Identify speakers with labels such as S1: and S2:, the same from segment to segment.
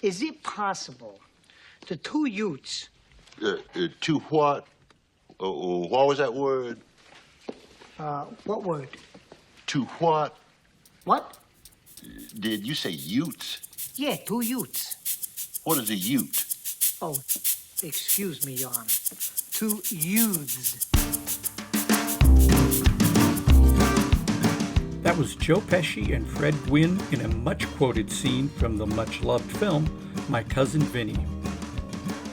S1: Is it possible the two youths...
S2: To what? What was that word?
S1: What word?
S2: To what?
S1: What?
S2: Did you say utes?
S1: Yeah, two youths.
S2: What is a ute?
S1: Oh, excuse me, Your Honor. Two youths.
S3: That was Joe Pesci and Fred Gwynne in a much-quoted scene from the much-loved film, My Cousin Vinny.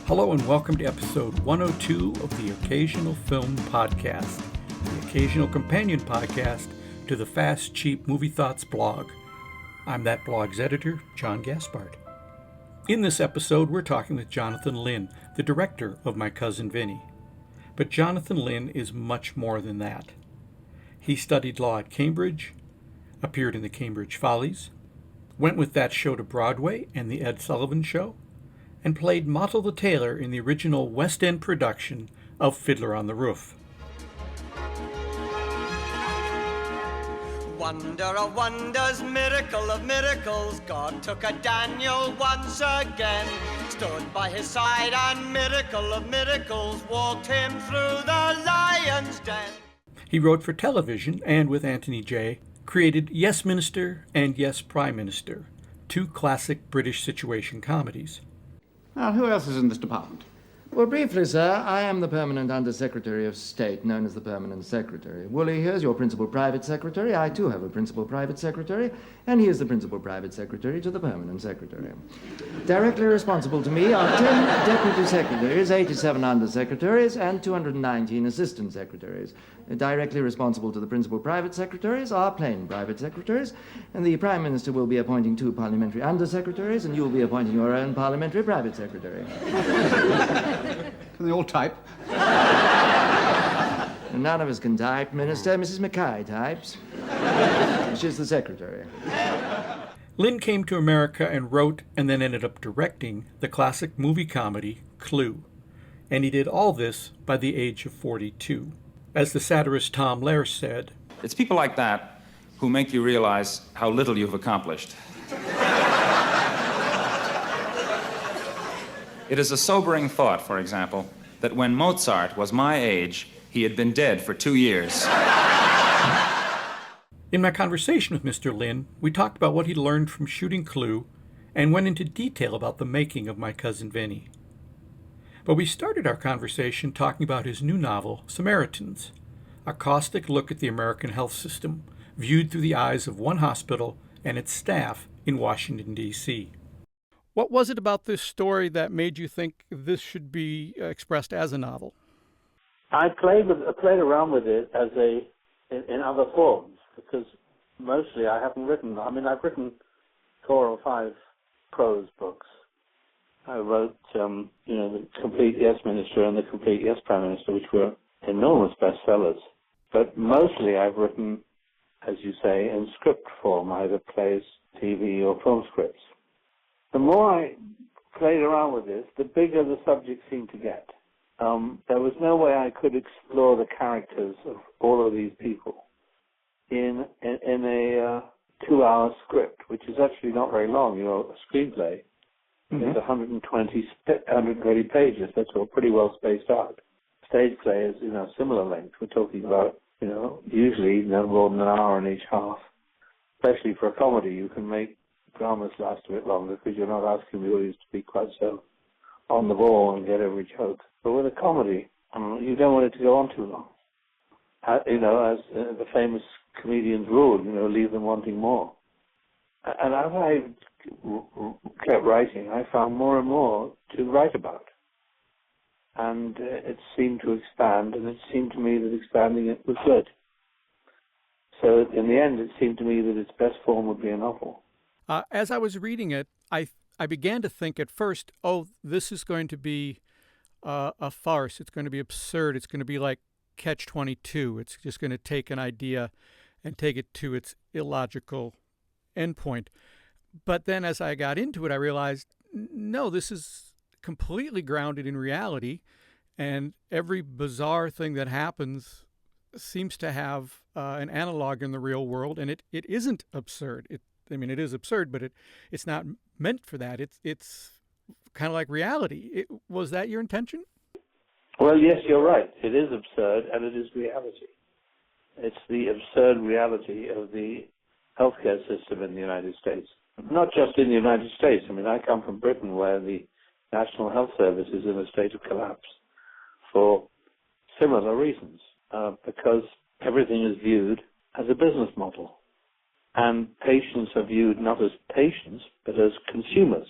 S3: Hello and welcome to episode 102 of the Occasional Film Podcast, the occasional companion podcast to the Fast, Cheap Movie Thoughts blog. I'm that blog's editor, John Gaspard. In this episode, we're talking with Jonathan Lynn, the director of My Cousin Vinny. But Jonathan Lynn is much more than that. He studied law at Cambridge, appeared in the Cambridge Follies, went with that show to Broadway and the Ed Sullivan Show, and played Mottle the Tailor in the original West End production of Fiddler on the Roof.
S4: Wonder of wonders, miracle of miracles, God took a Daniel once again, stood by his side and miracle of miracles, walked him through the lion's den.
S3: He wrote for television and with Anthony J. created Yes Minister and Yes Prime Minister, two classic British situation comedies.
S5: Now, who else is in this department?
S6: Well, briefly, sir, I am the Permanent Under-Secretary of State, known as the Permanent Secretary. Woolley here's your Principal Private Secretary. I, too, have a Principal Private Secretary, and he is the Principal Private Secretary to the Permanent Secretary. Directly responsible to me are 10 Deputy Secretaries, 87 Under-Secretaries, and 219 Assistant Secretaries. Directly responsible to the Principal Private Secretaries are plain Private Secretaries, and the Prime Minister will be appointing 2 Parliamentary Under-Secretaries, and you will be appointing your own Parliamentary Private Secretary.
S5: Can they all type?
S6: None of us can type, Minister. Mrs. Mackay types. She's the Secretary.
S3: Lynn came to America and wrote and then ended up directing the classic movie comedy Clue. And he did all this by the age of 42. As the satirist Tom Lehrer said,
S7: "It's people like that who make you realize how little you've accomplished." It is a sobering thought, for example, that when Mozart was my age, he had been dead for 2 years.
S3: In my conversation with Mr. Lynn, we talked about what he learned from shooting Clue and went into detail about the making of My Cousin Vinny. But we started our conversation talking about his new novel, Samaritans, a caustic look at the American health system, viewed through the eyes of one hospital and its staff in Washington, D.C. What was it about this story that made you think this should be expressed as a novel?
S8: I played around with it as in other forms, because mostly I haven't written. I mean, I've written 4 or 5 prose books. I wrote, The Complete Yes Minister and The Complete Yes Prime Minister, which were enormous bestsellers. But mostly I've written, as you say, in script form, either plays, TV, or film scripts. The more I played around with this, the bigger the subject seemed to get. There was no way I could explore the characters of all of these people in a 2-hour script, which is actually not very long. A screenplay is 120 pages. That's all pretty well spaced out. Stage play is, similar length. We're talking about, usually no more than an hour in each half. Especially for a comedy, you can make dramas last a bit longer because you're not asking the audience to be quite so on the ball and get every joke. But with a comedy, you don't want it to go on too long. As the famous comedians rule, leave them wanting more. And as I kept writing, I found more and more to write about. And it seemed to expand, and it seemed to me that expanding it was good. So in the end, it seemed to me that its best form would be a novel.
S3: As I was reading it, I began to think at first, this is going to be a farce. It's going to be absurd. It's going to be like Catch-22. It's just going to take an idea and take it to its illogical endpoint. But then as I got into it, I realized, no, this is completely grounded in reality, and every bizarre thing that happens seems to have an analog in the real world, and it isn't absurd. I mean, it is absurd, but it's not meant for that. It's kind of like reality. Was that your intention?
S8: Well, yes, you're right. It is absurd, and it is reality. It's the absurd reality of the healthcare system in the United States. Not just in the United States. I mean, I come from Britain, where the National Health Service is in a state of collapse for similar reasons, because everything is viewed as a business model. And patients are viewed not as patients, but as consumers.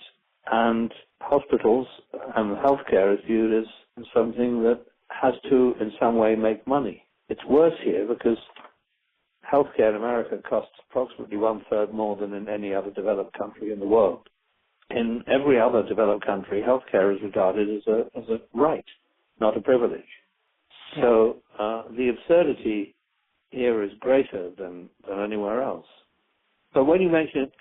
S8: And hospitals and healthcare is viewed as something that has to, in some way, make money. It's worse here because healthcare in America costs approximately 1/3 more than in any other developed country in the world. In every other developed country, healthcare is regarded as a right, not a privilege. So the absurdity here is greater than anywhere else. But when you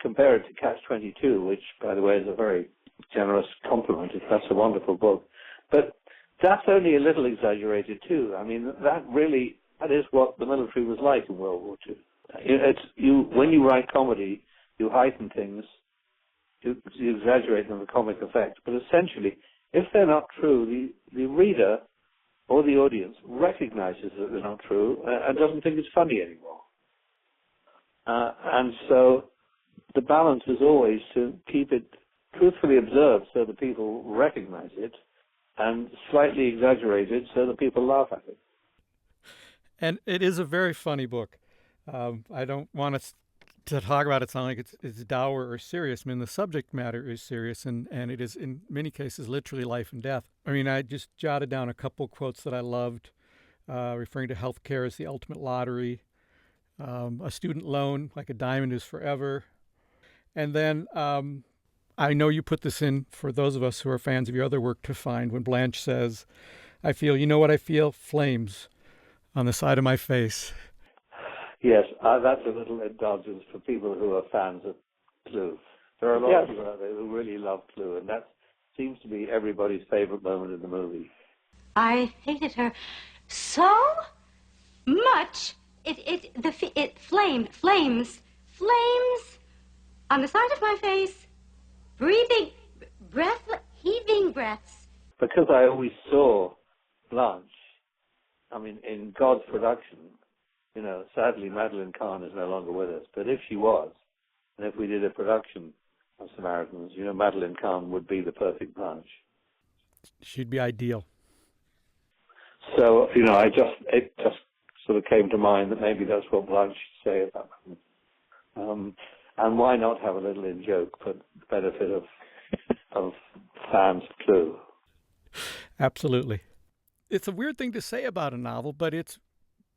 S8: compare it to Catch-22, which, by the way, is a very generous compliment, that's a wonderful book, but that's only a little exaggerated too. I mean, that is what the military was like in World War II. When you write comedy, you heighten things, you exaggerate them for comic effect, but essentially, if they're not true, the reader or the audience recognizes that they're not true and doesn't think it's funny anymore. And so the balance is always to keep it truthfully observed so that people recognize it, and slightly exaggerated so that people laugh at it.
S3: And it is a very funny book. I don't want to talk about it sound like it's dour or serious. I mean, the subject matter is serious, and it is in many cases literally life and death. I mean, I just jotted down a couple quotes that I loved, referring to healthcare as the ultimate lottery, a student loan like a diamond is forever. And then I know you put this in for those of us who are fans of your other work to find when Blanche says, I feel, you know what I feel? Flames on the side of my face.
S8: Yes, that's a little indulgence for people who are fans of Clue. There are a lot of people out there who really love Clue, and that seems to be everybody's favorite moment in the movie.
S9: I hated her so much. Flames on the side of my face, breathing, heaving breaths.
S8: Because I always saw Blanche, I mean, in God's production, you know, sadly Madeline Kahn is no longer with us, but if she was, and if we did a production of Samaritans, you know, Madeline Kahn would be the perfect Blanche. She'd be ideal. So, you know, it just sort of came to mind that maybe that's what Blanche should say about them. And why not have a little in joke for the benefit of fans of Clue? Absolutely. It's a weird thing to say about a novel, but it's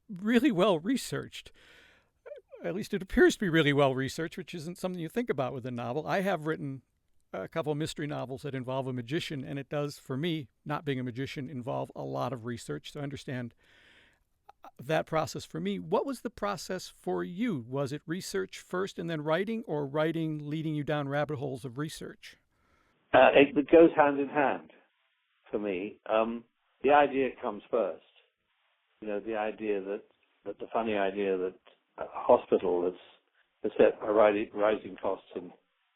S8: really well researched. At least it appears to be really well researched, which isn't something you think about with a novel. I have written a couple of mystery novels that involve a magician, and it does, for me, not being a magician, involve a lot of research. So I understand that process for me. What was the process for you? Was it research first and then writing, or writing leading you down rabbit holes of research? It goes hand in hand for me. The idea comes first. You know, the idea that the funny idea that a hospital that's set by rising costs and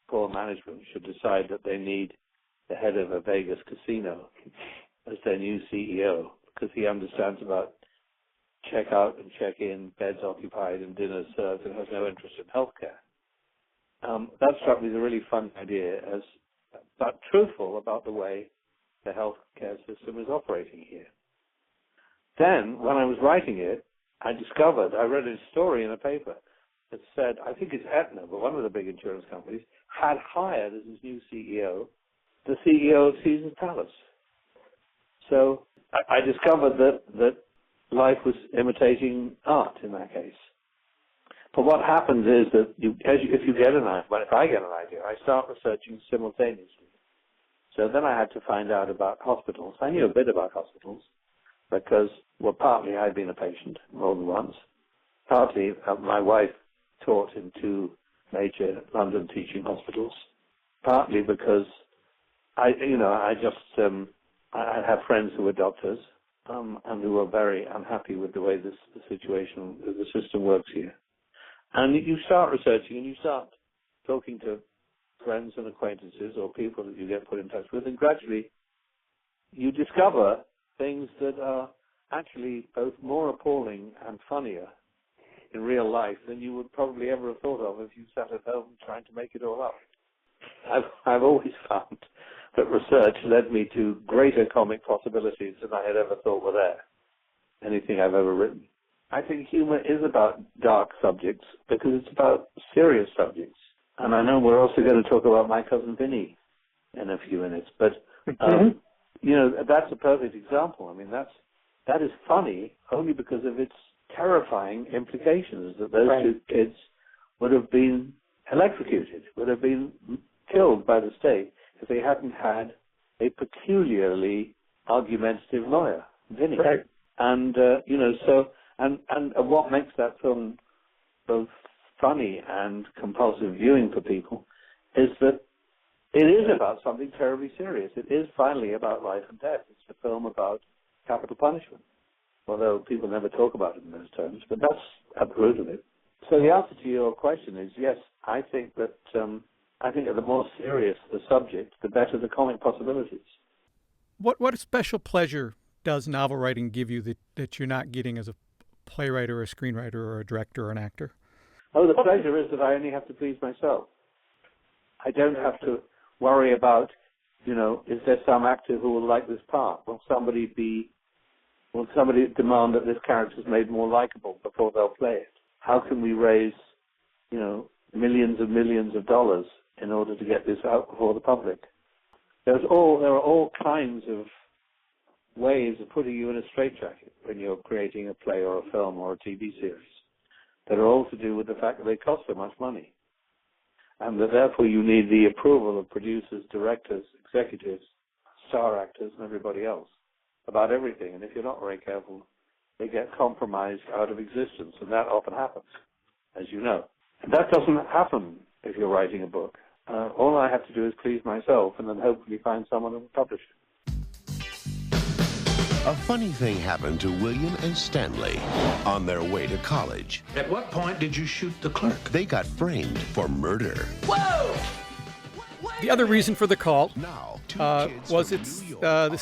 S8: poor management should decide that they need the head of a Vegas casino as their new CEO because he understands about check-out and check-in, beds occupied and dinners served, and has no interest in healthcare. That struck me as a really fun idea, but truthful about the way the healthcare system is operating here. Then, when I was writing it, I read a story in a paper that said, I think it's Aetna, but one of the big insurance companies, had hired as his new CEO, the CEO of Caesar's Palace. So I discovered that life was imitating art in that case. But what happens is that if I get an idea, I start researching simultaneously. So then I had to find out about hospitals. I knew a bit about hospitals because, well, partly I'd been a patient more than once. Partly my wife taught in 2 major London teaching hospitals. Partly because I have friends who were doctors and who were very unhappy with the way the system works here. And you start researching and you start talking to friends and acquaintances or people that you get put in touch with, and gradually you discover things that are actually both more appalling and funnier in real life than you would probably ever have thought of if you sat at home trying to make it all up. I've always found that research led me to greater comic possibilities than I had ever thought were there, anything I've ever written. I think humor is about dark subjects because it's about serious subjects. And I know we're also going to talk about My Cousin Vinny in a few minutes, but, you know, that's a perfect example. I mean, that is funny only because of its terrifying implications, that those two kids would have been electrocuted, would have been killed by the state if they hadn't had a peculiarly argumentative lawyer, Vinny.
S10: Right.
S8: And, you know, so, and what makes that film both funny and compulsive viewing for people is that it is about something terribly serious. It is finally about life and death. It's a film about capital punishment, although people never talk about it in those terms, but that's at the root of it. So the answer to your question is yes, I think that the more serious the subject, the better the comic possibilities.
S3: What special pleasure does novel writing give you that you're not getting as a playwright or a screenwriter or a director or an actor?
S8: Oh, the pleasure is that I only have to please myself. I don't have to worry about, you know, is there some actor who will like this part? Will somebody demand that this character is made more likable before they'll play it? How can we raise, you know, millions and millions of dollars in order to get this out before the public? There are all kinds of ways of putting you in a straitjacket when you're creating a play or a film or a TV series that are all to do with the fact that they cost so much money, and that therefore you need the approval of producers, directors, executives, star actors, and everybody else about everything. And if you're not very careful, they get compromised out of existence, and that often happens, as you know. And that doesn't happen if you're writing a book. All I have to do is please myself and then hopefully find someone who will publish it.
S11: A funny thing happened to William and Stanley on their way to college.
S10: At what point did you shoot the clerk?
S11: They got framed for murder.
S10: Whoa!
S3: The other reason for the call
S11: Now,
S3: was this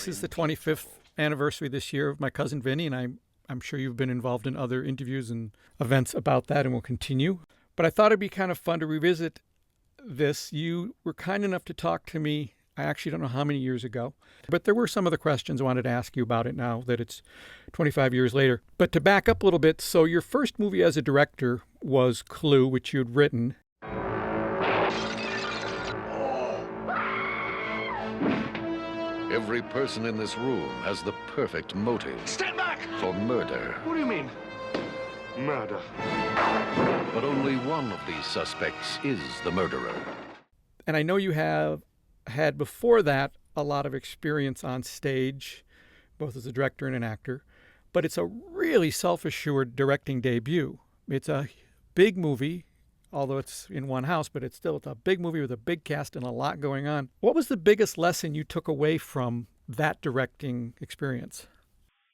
S3: is the 25th anniversary this year of My Cousin Vinny, and I'm sure you've been involved in other interviews and events about that and will continue. But I thought it'd be kind of fun to revisit this. You were kind enough to talk to me, I actually don't know how many years ago, but there were some of the questions I wanted to ask you about it now that it's 25 years later. But to back up a little bit, so your first movie as a director was Clue, which you'd written.
S12: Every person in this room has the perfect motive.
S10: Stand back!
S12: For murder.
S10: What do you mean? Murder.
S12: But only one of these suspects is the murderer.
S3: And I know you have had before that a lot of experience on stage, both as a director and an actor, but it's a really self-assured directing debut. It's a big movie, although it's in one house, but it's a big movie with a big cast and a lot going on. What was the biggest lesson you took away from that directing experience?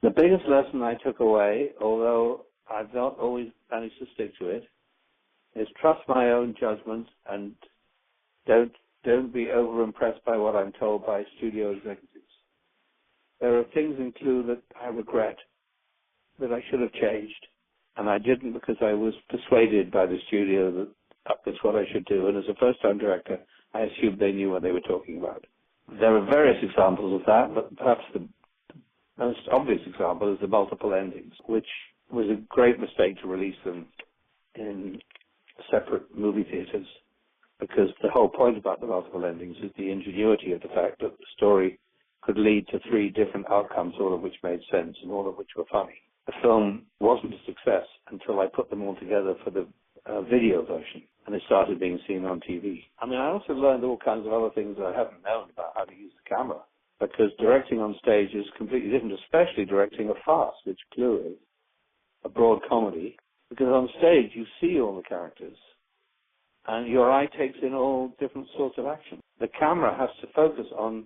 S8: The biggest lesson I took away, although I've not always managed to stick to it, is trust my own judgment and don't be over-impressed by what I'm told by studio executives. There are things in Clue that I regret, that I should have changed, and I didn't because I was persuaded by the studio that that's what I should do. And as a first-time director, I assumed they knew what they were talking about. There are various examples of that, but perhaps the most obvious example is the multiple endings, which was a great mistake to release them in separate movie theaters, because the whole point about the multiple endings is the ingenuity of the fact that the story could lead to three different outcomes, all of which made sense and all of which were funny. The film wasn't a success until I put them all together for the video version, and it started being seen on TV. I mean, I also learned all kinds of other things that I hadn't known about how to use the camera, because directing on stage is completely different, especially directing a farce, which Clue is, a broad comedy, because on stage you see all the characters, and your eye takes in all different sorts of action. The camera has to focus on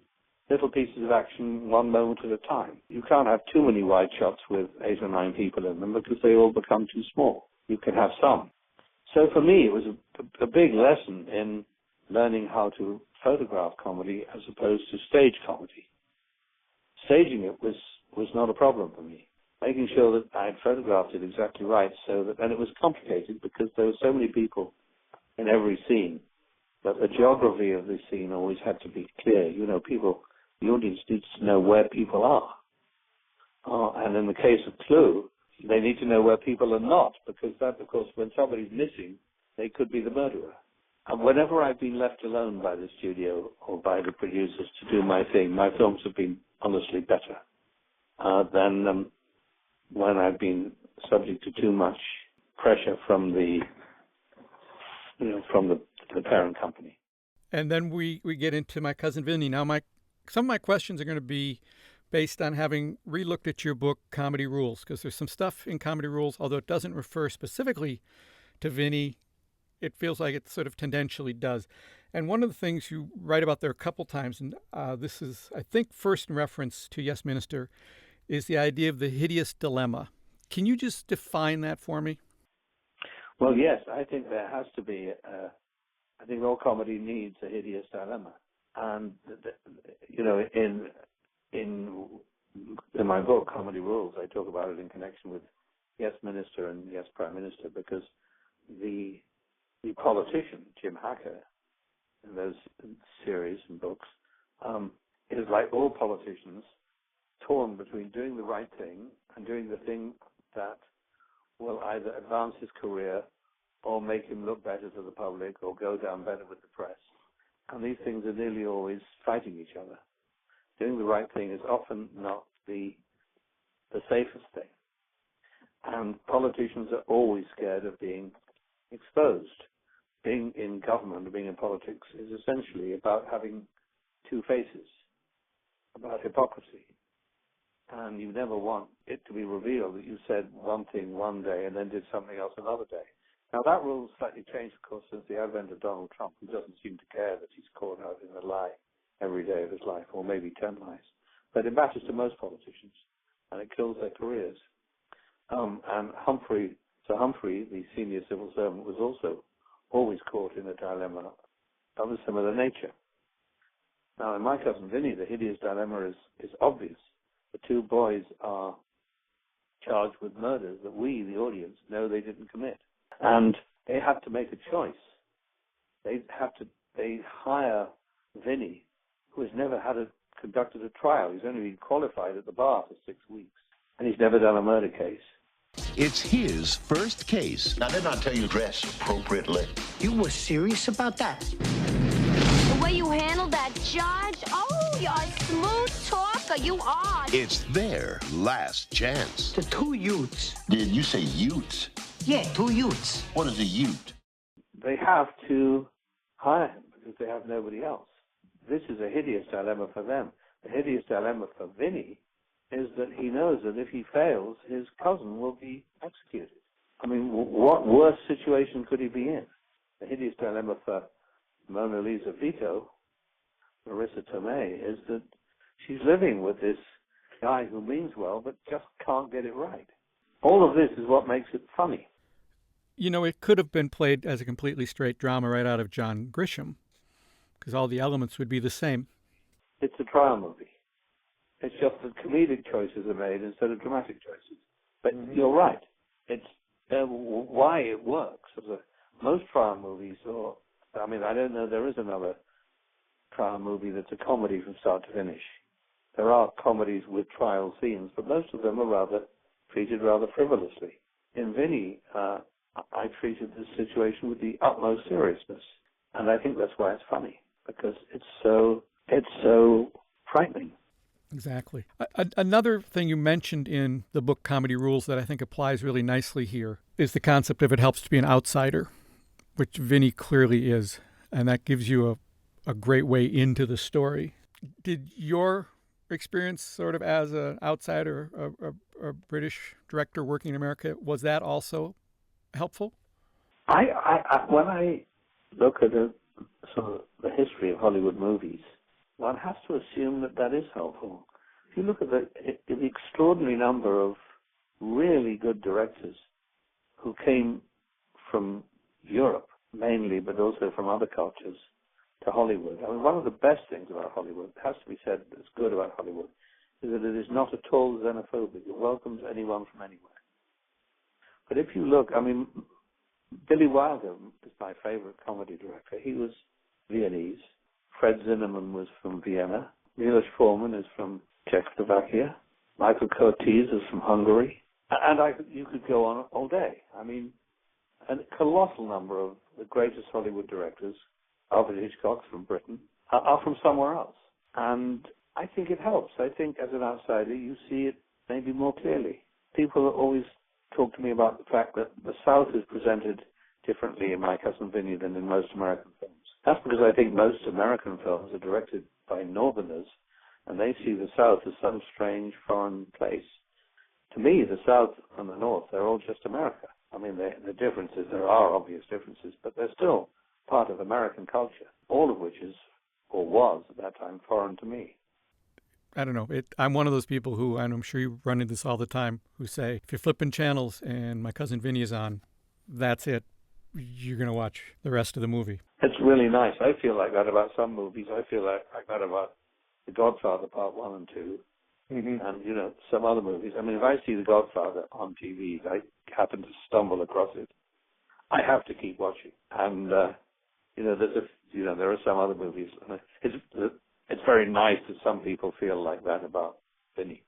S8: little pieces of action one moment at a time. You can't have too many wide shots with 8 or 9 people in them because they all become too small. You can have some. So for me, it was a big lesson in learning how to photograph comedy as opposed to stage comedy. Staging it was not a problem for me. Making sure that I had photographed it exactly right, and it was complicated because there were so many people in every scene that the geography of the scene always had to be clear. You know, the audience needs to know where people are. And in the case of Clue, they need to know where people are not, because that, of course, when somebody's missing, they could be the murderer. And whenever I've been left alone by the studio or by the producers to do my thing, my films have been honestly better than when I've been subject to too much pressure from the parent company.
S3: And then we get into My Cousin Vinny. Now, some of my questions are going to be based on having relooked at your book, Comedy Rules, because there's some stuff in Comedy Rules, although it doesn't refer specifically to Vinny, it feels like it sort of tendentially does. And one of the things you write about there a couple times, and this is, I think, first in reference to Yes, Minister, is the idea of the hideous dilemma. Can you just define that for me?
S8: Well, yes, I think there has to be, I think all comedy needs a hideous dilemma. And, you know, in my book, Comedy Rules, I talk about it in connection with Yes, Minister and Yes, Prime Minister, because the politician, Jim Hacker, in those series and books, is like all politicians, torn between doing the right thing and doing the thing that will either advance his career or make him look better to the public or go down better with the press. And these things are nearly always fighting each other. Doing the right thing is often not the safest thing. And politicians are always scared of being exposed. Being in government or being in politics is essentially about having two faces, about hypocrisy. And you never want it to be revealed that you said one thing one day and then did something else another day. Now, that rule has slightly changed, of course, since the advent of Donald Trump, who doesn't seem to care that he's caught out in a lie every day of his life, or maybe 10 lies. But it matters to most politicians, and it kills their careers. And Sir Humphrey, the senior civil servant, was also always caught in a dilemma of a similar nature. Now, in My Cousin Vinny, the hideous dilemma is obvious. The two boys are charged with murders that we, the audience, know they didn't commit. And they have to make a choice. They hire Vinny, who has never conducted a trial. He's only been qualified at the bar for 6 weeks. And he's never done a murder case.
S11: It's his first case.
S2: Now, didn't I tell you dress appropriately?
S13: You were serious about that?
S9: The way you handled that judge, oh, you're a smooth talker, you are.
S11: It's their last chance.
S13: The two Utes.
S2: Did you say Utes?
S13: Yeah, two Utes.
S2: What is a Ute?
S8: They have to hire him because they have nobody else. This is a hideous dilemma for them. The hideous dilemma for Vinny is that he knows that if he fails, his cousin will be executed. I mean, what worse situation could he be in? The hideous dilemma for Mona Lisa Vito, Marissa Tomei, is that she's living with this guy who means well but just can't get it right. All of this is what makes it funny.
S3: You know, it could have been played as a completely straight drama right out of John Grisham, because all the elements would be the same.
S8: It's a trial movie. It's just that comedic choices are made instead of dramatic choices. But you're right. It's why it works. Most trial movies, I don't know, there is another trial movie that's a comedy from start to finish. There are comedies with trial scenes, but most of them are treated rather frivolously. In Vinny, I treated this situation with the utmost seriousness, and I think that's why it's funny, because it's so frightening.
S3: Exactly. Another thing you mentioned in the book Comedy Rules that I think applies really nicely here is the concept of it helps to be an outsider, which Vinny clearly is, and that gives you a great way into the story. Did your experience sort of as an outsider, a British director working in America, was that also helpful?
S8: When I look at sort of the history of Hollywood movies, one has to assume that is helpful. If you look at the extraordinary number of really good directors who came from Europe mainly, but also from other cultures to Hollywood. I mean, one of the best things about Hollywood, has to be said, that's good about Hollywood, is that it is not at all xenophobic. It welcomes anyone from anywhere. But if you look, I mean, Billy Wilder is my favorite comedy director. He was Viennese. Fred Zinnemann was from Vienna. Milos Forman is from Czechoslovakia. Michael Curtiz is from Hungary. And you could go on all day. I mean, a colossal number of the greatest Hollywood directors, Alfred Hitchcock's from Britain, are from somewhere else. And I think it helps. I think as an outsider, you see it maybe more clearly. People always talk to me about the fact that the South is presented differently in My Cousin Vinny than in most American films. That's because I think most American films are directed by Northerners, and they see the South as some strange foreign place. To me, the South and the North, they're all just America. I mean, the differences, there are obvious differences, but they're still part of American culture, all of which is, or was at that time, foreign to me.
S3: I don't know. I'm one of those people who, and I'm sure you run into this all the time, who say, if you're flipping channels and My Cousin Vinny is on, that's it. You're going to watch the rest of the movie.
S8: It's really nice. I feel like that about some movies. I feel like that about The Godfather Part 1 and 2. Mm-hmm. And, you know, some other movies. I mean, if I see The Godfather on TV, I happen to stumble across it, I have to keep watching. And, you know, there are some other movies. It's very nice that some people feel like that about Vinny.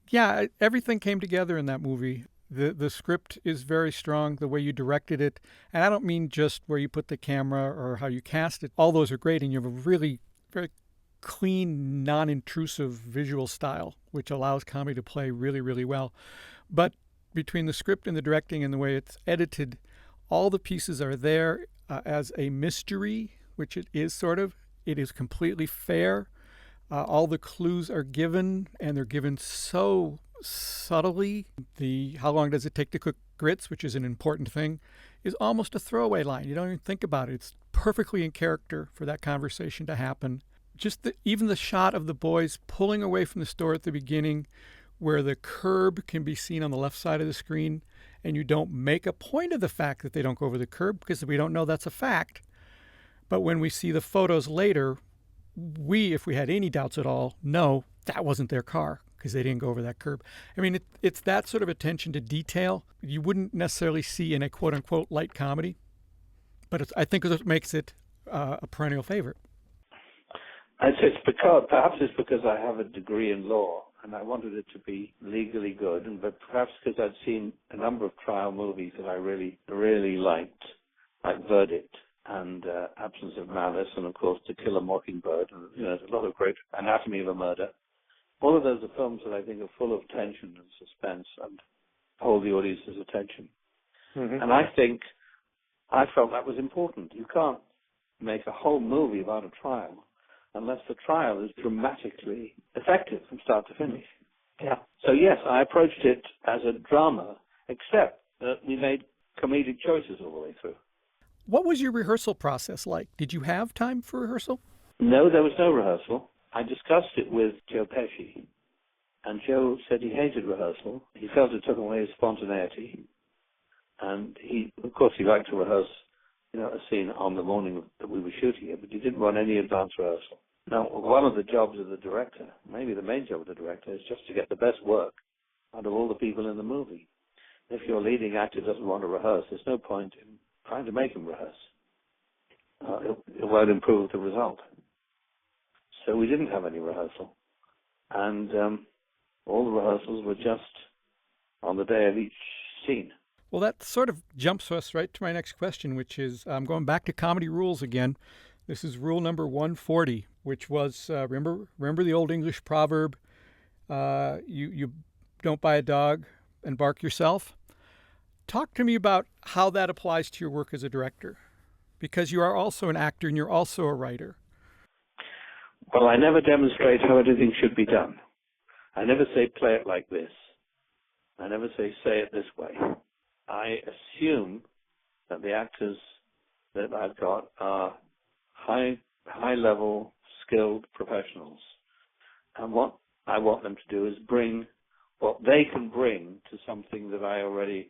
S3: Yeah, everything came together in that movie. The script is very strong, the way you directed it. And I don't mean just where you put the camera or how you cast it. All those are great, and you have a really very clean, non-intrusive visual style, which allows comedy to play really, really well. But between the script and the directing and the way it's edited, all the pieces are there as a mystery, which it is sort of. It is completely fair. All the clues are given, and they're given so subtly. The how long does it take to cook grits, which is an important thing, is almost a throwaway line. You don't even think about it. It's perfectly in character for that conversation to happen. Just even the shot of the boys pulling away from the store at the beginning, where the curb can be seen on the left side of the screen, and you don't make a point of the fact that they don't go over the curb because we don't know that's a fact. But when we see the photos later, if we had any doubts at all, know that wasn't their car because they didn't go over that curb. I mean, it's that sort of attention to detail you wouldn't necessarily see in a quote-unquote light comedy, but I think it makes it a perennial favorite.
S8: Perhaps it's because I have a degree in law and I wanted it to be legally good, but perhaps because I'd seen a number of trial movies that I really, really liked, like Verdict and Absence of Malice, and of course To Kill a Mockingbird, and there's a lot of great Anatomy of a Murder. All of those are films that I think are full of tension and suspense and hold the audience's attention. Mm-hmm. And I felt that was important. You can't make a whole movie about a trial unless the trial is dramatically effective from start to finish. Yeah. So yes, I approached it as a drama, except that we made comedic choices all the way through.
S3: What was your rehearsal process like? Did you have time for rehearsal?
S8: No, there was no rehearsal. I discussed it with Joe Pesci, and Joe said he hated rehearsal. He felt it took away his spontaneity, and of course, he liked to rehearse, a scene on the morning that we were shooting it, but he didn't want any advance rehearsal. Now, one of the jobs of the director, maybe the main job of the director, is just to get the best work out of all the people in the movie. If your leading actor doesn't want to rehearse, there's no point in trying to make him rehearse. It won't improve the result. So we didn't have any rehearsal. And all the rehearsals were just on the day of each scene.
S3: Well, that sort of jumps us right to my next question, which is going back to comedy rules again. This is rule number 140, which was, remember the old English proverb, you don't buy a dog and bark yourself? Talk to me about how that applies to your work as a director, because you are also an actor and you're also a writer.
S8: Well, I never demonstrate how anything should be done. I never say, play it like this. I never say it this way. I assume that the actors that I've got are high-level, skilled professionals. And what I want them to do is bring what they can bring to something that I already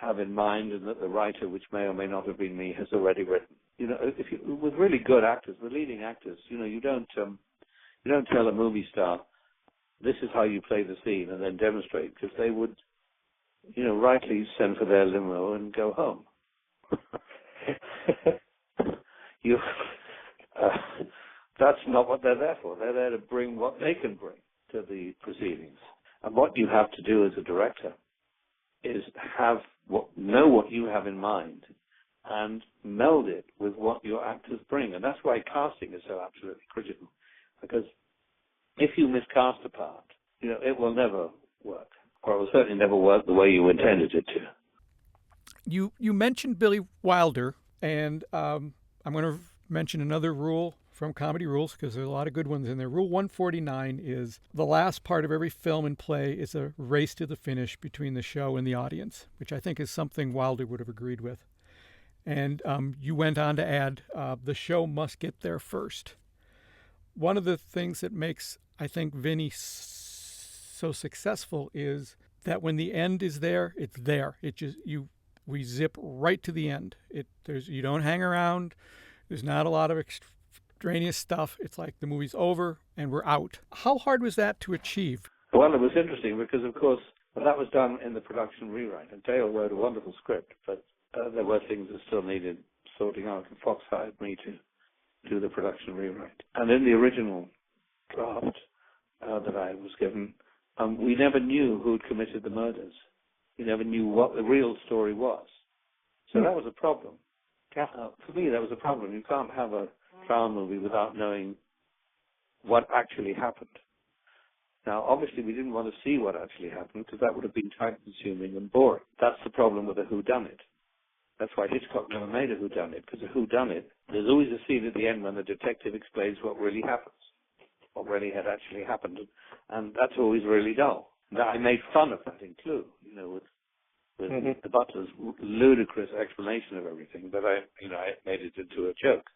S8: have in mind and that the writer, which may or may not have been me, has already written. You know, if you, with really good actors, the leading actors, you know, you don't tell a movie star, this is how you play the scene and then demonstrate, because they would, you know, rightly send for their limo and go home. That's not what they're there for. They're there to bring what they can bring to the proceedings. And what you have to do as a director is know what you have in mind and meld it with what your actors bring. And that's why casting is so absolutely critical. Because if you miscast a part, you know, it will never work. Or it will certainly never work the way you intended it to.
S3: You mentioned Billy Wilder, and I'm going to mention another rule from Comedy Rules, because there's a lot of good ones in there. Rule 149 is the last part of every film and play is a race to the finish between the show and the audience, which I think is something Wilder would have agreed with. And you went on to add, the show must get there first. One of the things that makes, I think, Vinny so successful is that when the end is there, it's there. We zip right to the end. You don't hang around. There's not a lot of extraneous stuff. It's like the movie's over and we're out. How hard was that to achieve?
S8: Well, it was interesting because, of course, that was done in the production rewrite. And Dale wrote a wonderful script, but there were things that still needed sorting out. And Fox hired me to do the production rewrite. And in the original draft that I was given, we never knew who'd committed the murders. We never knew what the real story was. So that was a problem. For me, that was a problem. You can't have a trial movie without knowing what actually happened. Now, obviously, we didn't want to see what actually happened because that would have been time-consuming and boring. That's the problem with a whodunit. That's why Hitchcock never made a whodunit, because a whodunit, there's always a scene at the end when the detective explains what really happens, what really had actually happened, and that's always really dull. Now, I made fun of that in Clue, you know, with the butler's ludicrous explanation of everything, but I made it into a joke,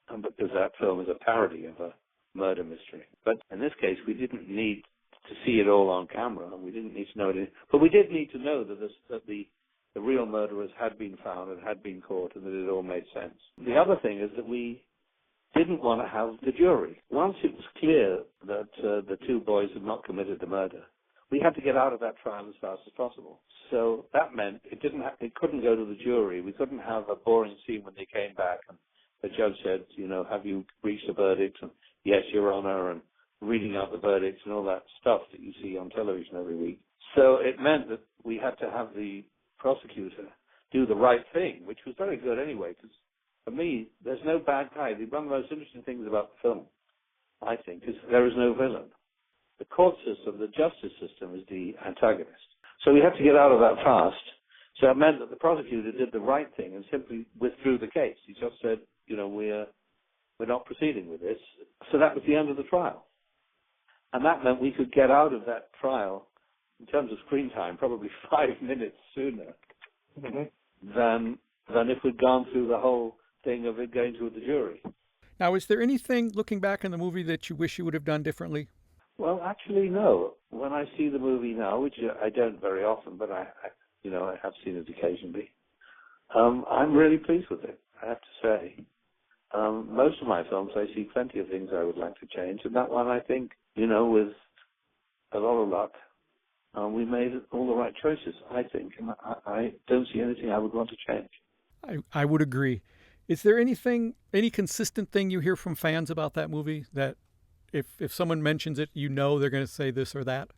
S8: because that film is a parody of a murder mystery. But in this case, we didn't need to see it all on camera. We didn't need to know it, but we did need to know that the real murderers had been found and had been caught, and that it all made sense. The other thing is that we didn't want to have the jury. Once it was clear that the two boys had not committed the murder, we had to get out of that trial as fast as possible. So that meant it couldn't go to the jury. We couldn't have a boring scene when they came back and the judge said, you know, have you reached a verdict? And yes, Your Honor, and reading out the verdicts and all that stuff that you see on television every week. So it meant that we had to have the prosecutor do the right thing, which was very good anyway, because for me, there's no bad guy. One of the most interesting things about the film, I think, is there is no villain. The court system, the justice system, is the antagonist. So we had to get out of that fast. So it meant that the prosecutor did the right thing and simply withdrew the case. He just said, you know, we're not proceeding with this. So that was the end of the trial. And that meant we could get out of that trial, in terms of screen time, probably 5 minutes sooner than if we'd gone through the whole thing of it going to the jury.
S3: Now, is there anything, looking back on the movie, that you wish you would have done differently?
S8: Well, actually, no. When I see the movie now, which I don't very often, but I have seen it occasionally, I'm really pleased with it, I have to say. Most of my films, I see plenty of things I would like to change, and that one, I think, you know, with a lot of luck, we made all the right choices, I think, and I don't see anything I would want to change.
S3: I would agree. Is there any consistent thing you hear from fans about that movie that if someone mentions it, you know they're going to say this or that?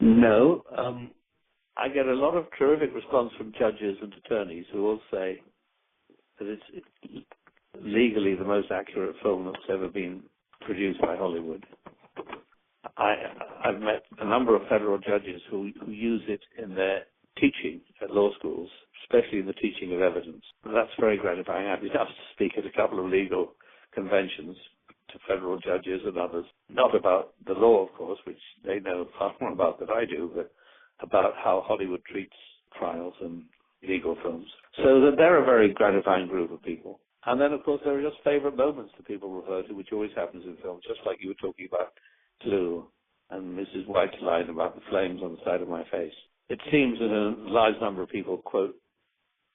S8: No. I get a lot of terrific response from judges and attorneys who all say that it's legally the most accurate film that's ever been produced by Hollywood. I've met a number of federal judges who use it in their teaching at law schools, especially in the teaching of evidence. That's very gratifying. I've been asked to speak at a couple of legal conventions to federal judges and others, not about the law, of course, which they know far more about than I do, but about how Hollywood treats trials and legal films. So that they're a very gratifying group of people. And then, of course, there are just favorite moments that people refer to, which always happens in films, just like you were talking about Clue and Mrs. White's line about the flames on the side of my face. it seems that a large number of people quote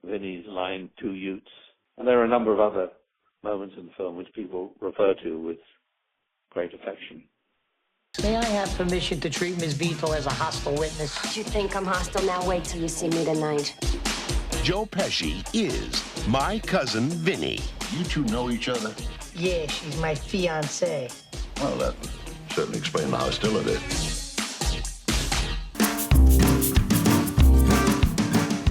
S8: Vinny's line, 2 Utes. And there are a number of other moments in the film which people refer to with great affection.
S13: May I have permission to treat Miss Beetle as a hostile witness?
S9: You think I'm hostile? Now wait till you see me tonight.
S11: Joe Pesci is My Cousin Vinny.
S10: You two know each other?
S13: Yeah, she's my fiancée.
S10: Well, that would certainly explain the hostility.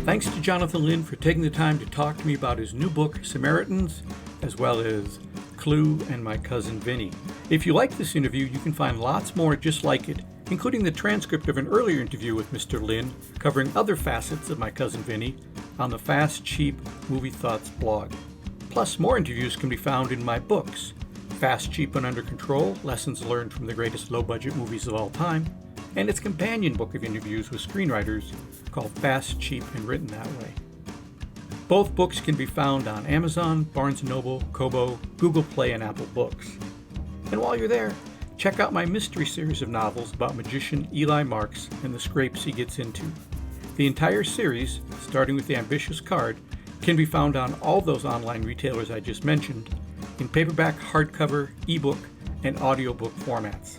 S3: Thanks to Jonathan Lynn for taking the time to talk to me about his new book, Samaritans, as well as Clue and My Cousin Vinny. If you like this interview, you can find lots more just like it, including the transcript of an earlier interview with Mr. Lynn covering other facets of My Cousin Vinny on the Fast, Cheap Movie Thoughts blog. Plus, more interviews can be found in my books, Fast, Cheap, and Under Control, Lessons Learned from the Greatest Low-Budget Movies of All Time, and its companion book of interviews with screenwriters called Fast, Cheap, and Written That Way. Both books can be found on Amazon, Barnes & Noble, Kobo, Google Play, and Apple Books. And while you're there, check out my mystery series of novels about magician Eli Marks and the scrapes he gets into. The entire series, starting with The Ambitious Card, can be found on all those online retailers I just mentioned, in paperback, hardcover, ebook, and audiobook formats.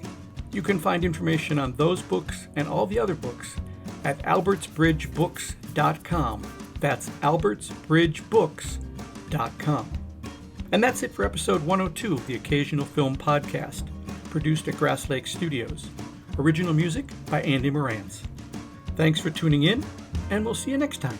S3: You can find information on those books and all the other books at albertsbridgebooks.com. That's albertsbridgebooks.com. And that's it for episode 102 of the Occasional Film Podcast, produced at Grass Lake Studios. Original music by Andy Morantz. Thanks for tuning in, and we'll see you next time.